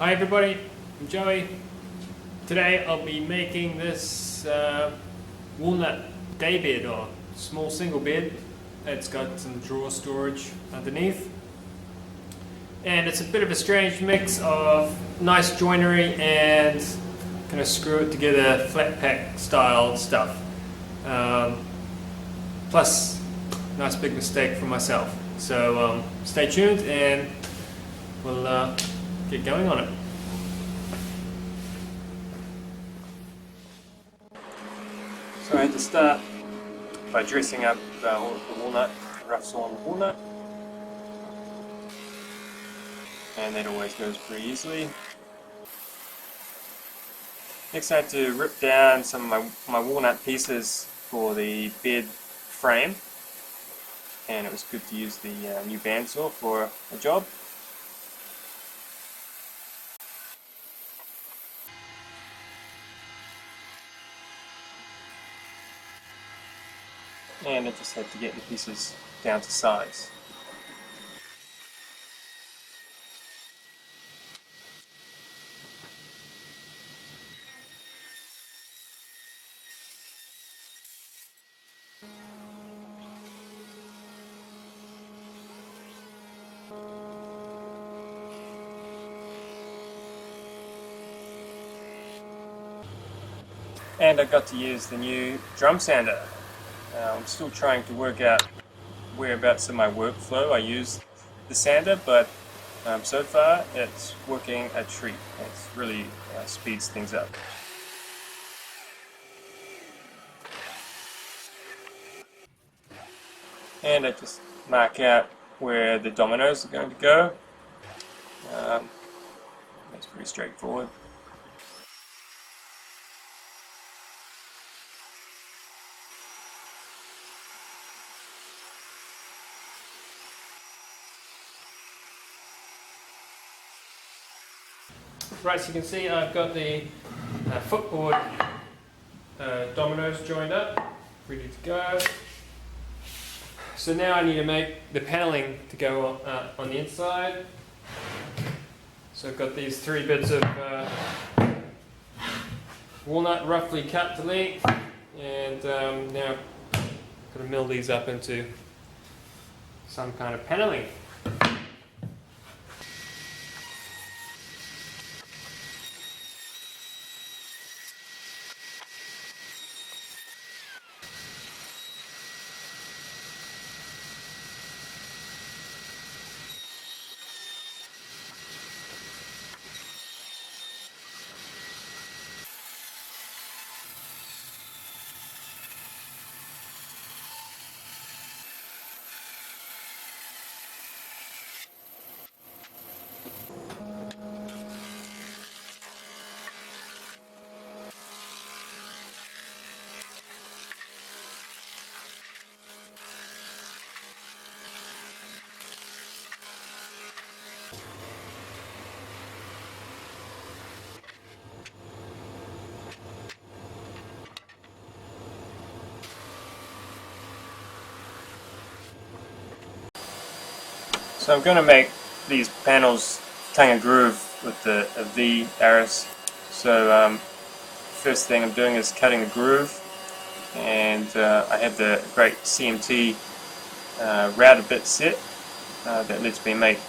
Hi everybody, I'm Joey. Today I'll be making this walnut day bed or small single bed. It's got some drawer storage underneath. And it's a bit of a strange mix of nice joinery and kind of screw it together flat pack style stuff. Plus, nice big mistake from myself. So stay tuned and we'll get going on it. So I had to start by dressing up all of the walnut, rough sawn walnut, and that always goes pretty easily. Next I had to rip down some of my walnut pieces for the bed frame, and it was good to use the new bandsaw for a job. And I just had to get the pieces down to size. And I got to use the new drum sander. I'm still trying to work out whereabouts in my workflow I use the sander, but so far it's working a treat. It really speeds things up. And I just mark out where the dominoes are going to go. That's pretty straightforward. Right, so you can see I've got the footboard dominoes joined up, ready to go. So now I need to make the paneling to go on the inside. So I've got these 3 bits of walnut roughly cut to length, and now I've got to mill these up into some kind of paneling. So I'm going to make these panels tongue and groove with a V arris. So first thing I'm doing is cutting a groove, and I have the great CMT router bit set that lets me make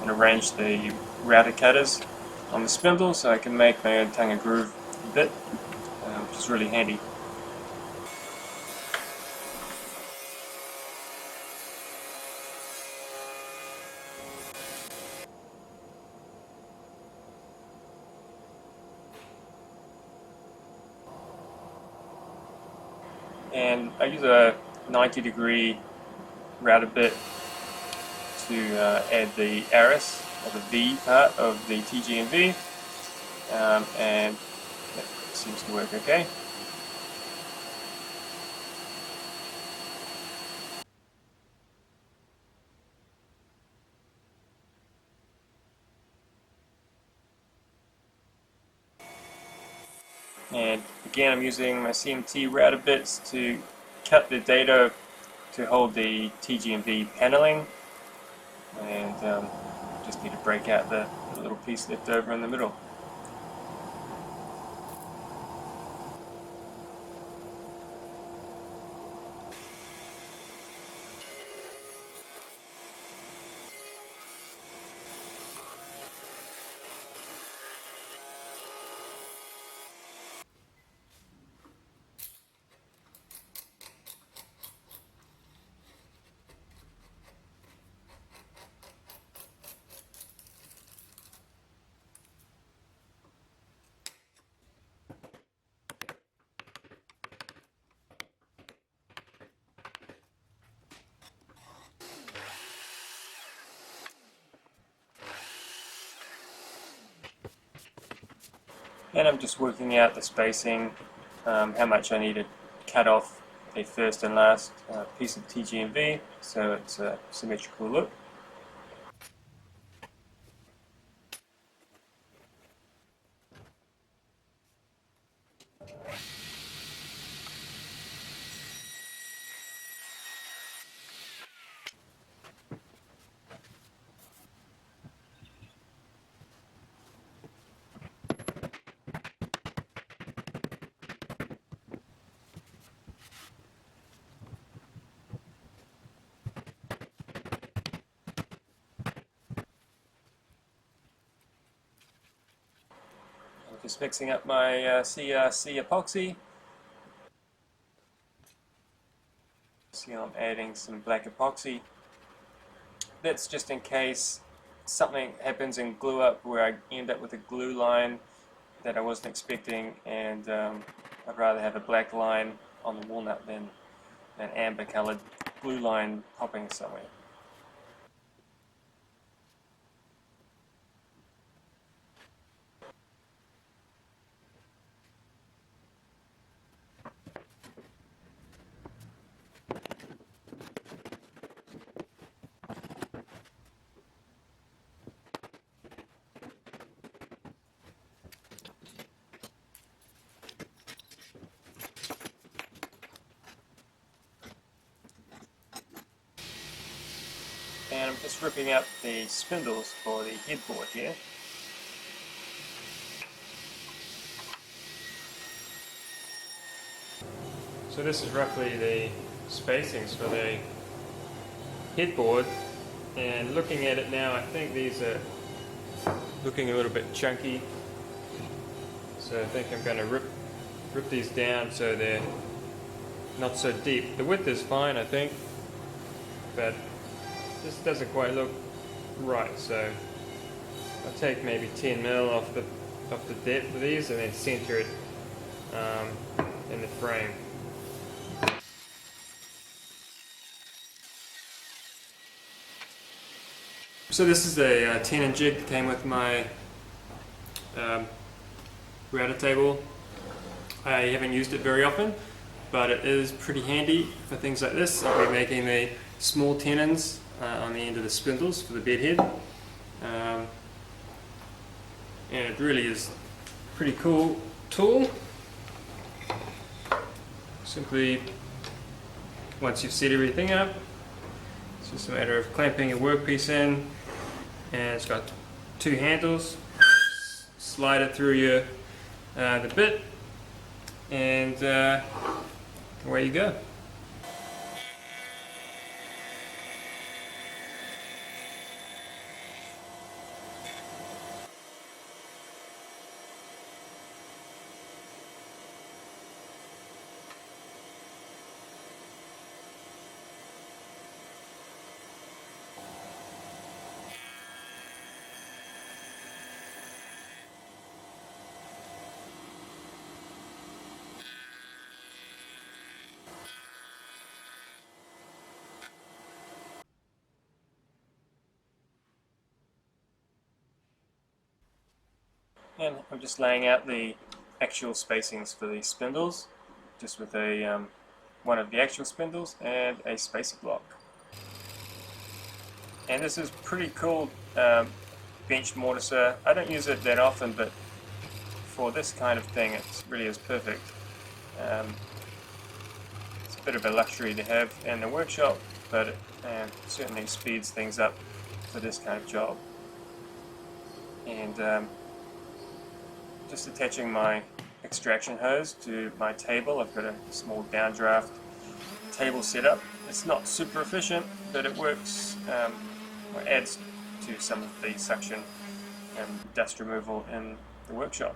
and arrange the router cutters on the spindle so I can make my own tongue and groove bit, which is really handy. And I use a 90-degree router bit to add the arris, or the V part of the TG&V, and that seems to work okay. And again, I'm using my CMT router bits to cut the data to hold the TG&V paneling, and Just need to break out the little piece left over in the middle. And I'm just working out the spacing, how much I need to cut off the first and last piece of TGMV so it's a symmetrical look. I'm just mixing up my CRC epoxy. See, I'm adding some black epoxy. That's just in case something happens in glue up where I end up with a glue line that I wasn't expecting, and I'd rather have a black line on the walnut than an amber colored glue line popping somewhere. And I'm just ripping up the spindles for the headboard here. So this is roughly the spacings for the headboard, and looking at it now, I think these are looking a little bit chunky, so I think I'm going to rip these down so they're not so deep. The width is fine, I think, but this doesn't quite look right, so I'll take maybe 10 mil off the depth of these and then center it in the frame. So this is a tenon jig that came with my router table. I haven't used it very often, but it is pretty handy for things like this. I'll be making the small tenons on the end of the spindles for the bed head, and it really is a pretty cool tool. Simply, once you've set everything up, it's just a matter of clamping your workpiece in, and it's got two handles. Slide it through your the bit, and away you go. And I'm just laying out the actual spacings for the spindles, just with a one of the actual spindles and a spacer block. And this is pretty cool bench mortiser. I don't use it that often, but for this kind of thing it really is perfect. It's a bit of a luxury to have in the workshop, but it certainly speeds things up for this kind of job. and just attaching my extraction hose to my table. I've got a small downdraft table set up. It's not super efficient, but it works, or adds to some of the suction and dust removal in the workshop.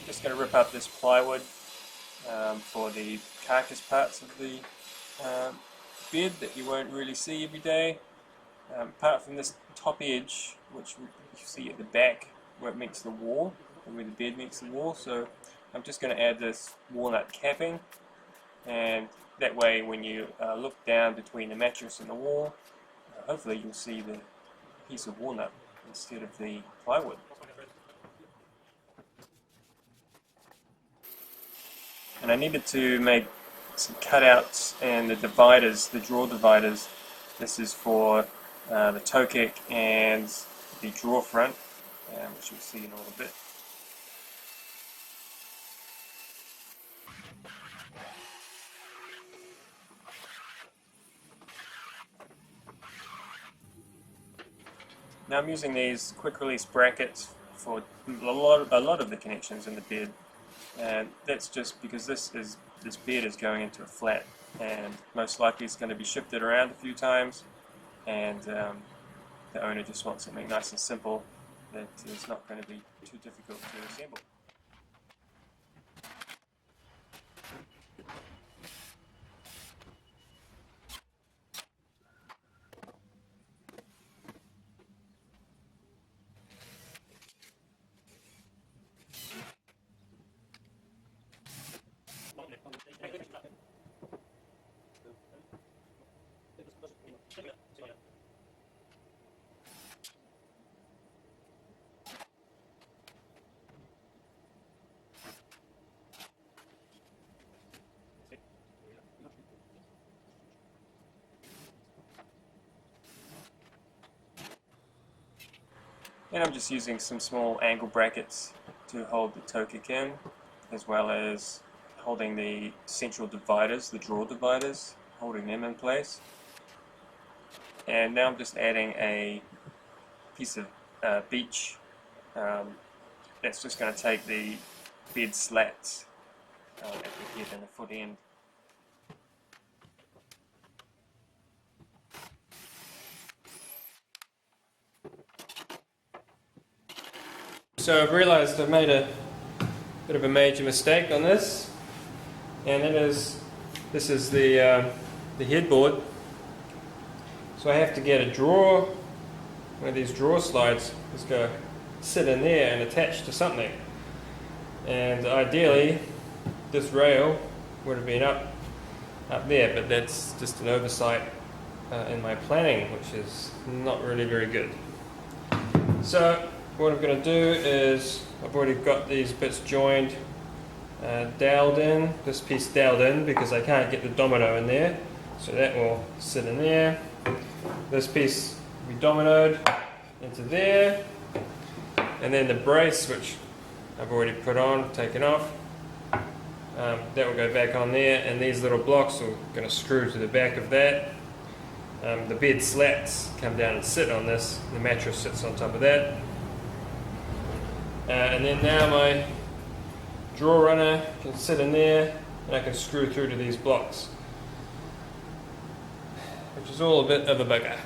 Just going to rip up this plywood for the carcass parts of the bed that you won't really see every day. Apart from this top edge, which you see at the back where it meets the wall, and where the bed meets the wall. So I'm just going to add this walnut capping, and that way when you look down between the mattress and the wall, hopefully you'll see the piece of walnut instead of the plywood. And I needed to make some cutouts and the dividers, the drawer dividers. This is for the toe kick and the drawer front, which you'll see in a little bit. Now I'm using these quick release brackets for a lot of the connections in the bed, and that's just because this bed is going into a flat, and most likely it's going to be shifted around a few times, and the owner just wants something nice and simple that is not going to be too difficult to assemble. And I'm just using some small angle brackets to hold the toe kick in, as well as holding the central dividers, the drawer dividers, holding them in place. And now I'm just adding a piece of beech that's just going to take the bed slats at the head and the foot end. So I've realised I've made a bit of a major mistake on this, and this is the headboard. So I have to get a drawer, one of these drawer slides, just go sit in there and attach to something. And ideally, this rail would have been up there, but that's just an oversight in my planning, which is not really very good. So what I'm going to do is, I've already got these bits joined, doweled in, this piece doweled in because I can't get the domino in there, so that will sit in there. This piece will be dominoed into there, and then the brace, which I've already put on, taken off, that will go back on there, and these little blocks are going to screw to the back of that. The bed slats come down and sit on this. The mattress sits on top of that. And then now my drawer runner can sit in there, and I can screw through to these blocks, which is all a bit of a bugger.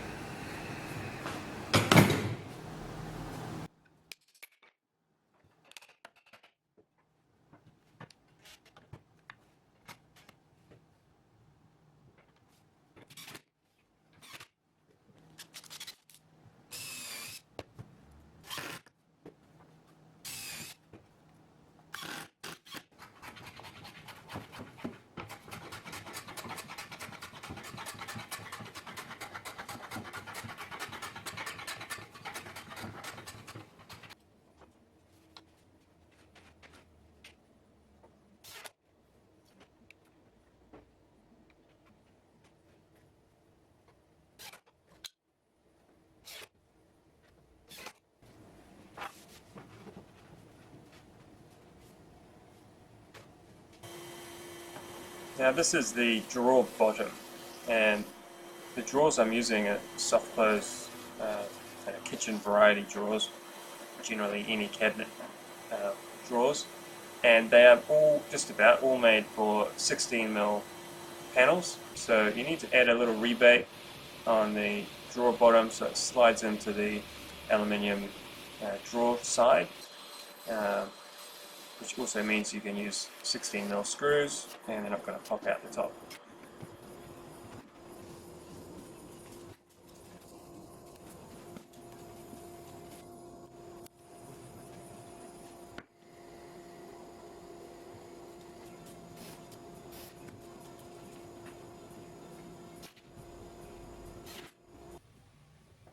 Now this is the drawer bottom, and the drawers I'm using are soft close kind of kitchen variety drawers, generally any cabinet drawers, and they are all just about all made for 16mm panels. So you need to add a little rebate on the drawer bottom so it slides into the aluminium drawer side. Which also means you can use 16mm screws and they're not going to pop out the top.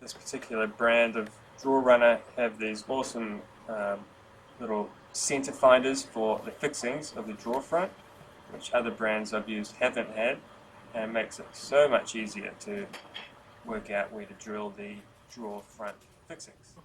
This particular brand of drawer runner have these awesome little center finders for the fixings of the drawer front, which other brands I've used haven't had, and makes it so much easier to work out where to drill the drawer front fixings.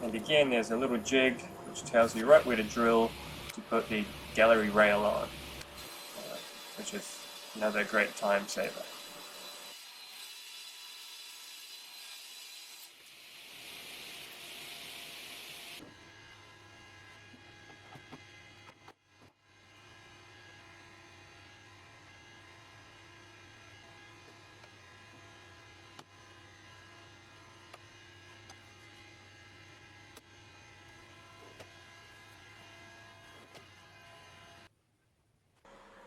And again, there's a little jig which tells you right where to drill to put the gallery rail on, which is another great time saver.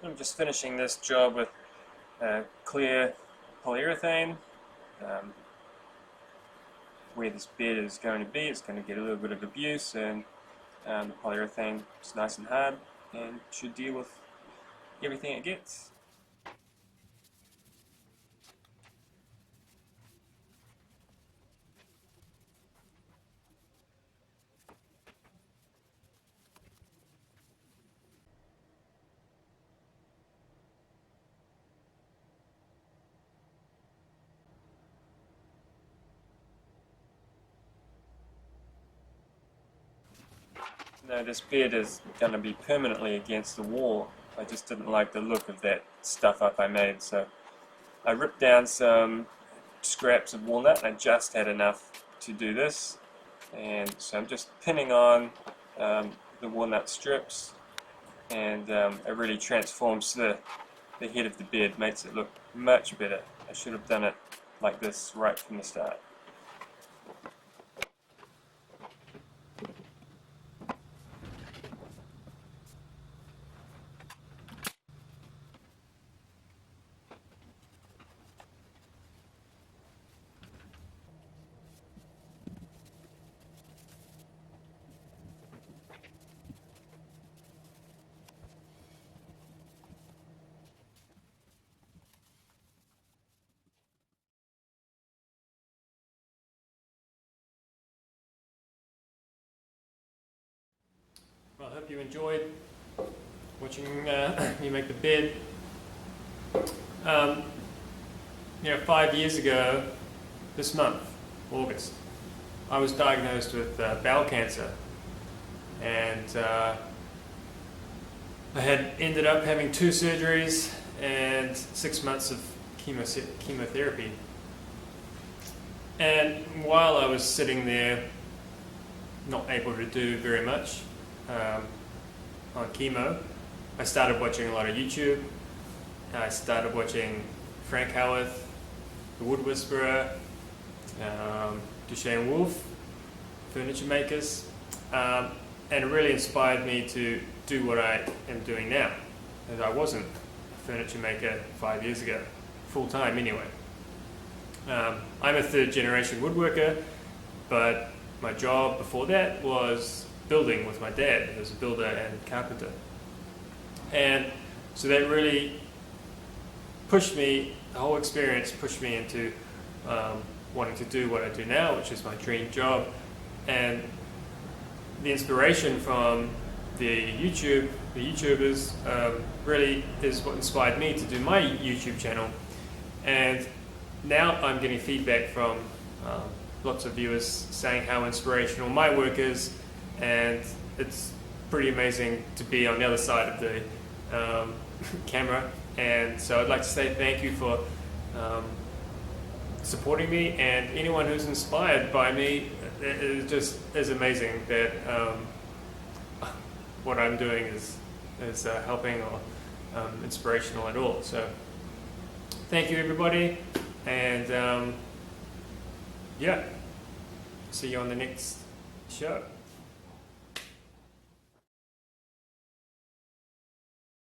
I'm just finishing this job with clear polyurethane. Where this bed is going to be, it's going to get a little bit of abuse, and the polyurethane is nice and hard and should deal with everything it gets. No, this bed is going to be permanently against the wall. I just didn't like the look of that stuff up I made, so I ripped down some scraps of walnut, and I just had enough to do this, and so I'm just pinning on the walnut strips, and it really transforms the head of the bed, makes it look much better. I should have done it like this right from the start. Well, I hope you enjoyed watching me make the bed. 5 years ago, this month, August, I was diagnosed with bowel cancer, and I had ended up having 2 surgeries and 6 months of chemotherapy. And while I was sitting there, not able to do very much on chemo, I started watching a lot of YouTube. I started watching Frank Howarth, The Wood Whisperer, Duchesne Wolf, Furniture Makers, and it really inspired me to do what I am doing now, as I wasn't a furniture maker 5 years ago, full time anyway. I'm a 3rd generation woodworker, but my job before that was building with my dad, who was a builder and carpenter. And so that really pushed me, the whole experience pushed me into wanting to do what I do now, which is my dream job. And the inspiration from the YouTubers really is what inspired me to do my YouTube channel. And now I'm getting feedback from lots of viewers saying how inspirational my work is, and it's pretty amazing to be on the other side of the camera. And so I'd like to say thank you for supporting me, and anyone who's inspired by me. It just is amazing that what I'm doing is helping or inspirational at all. So thank you, everybody, and yeah, see you on the next show.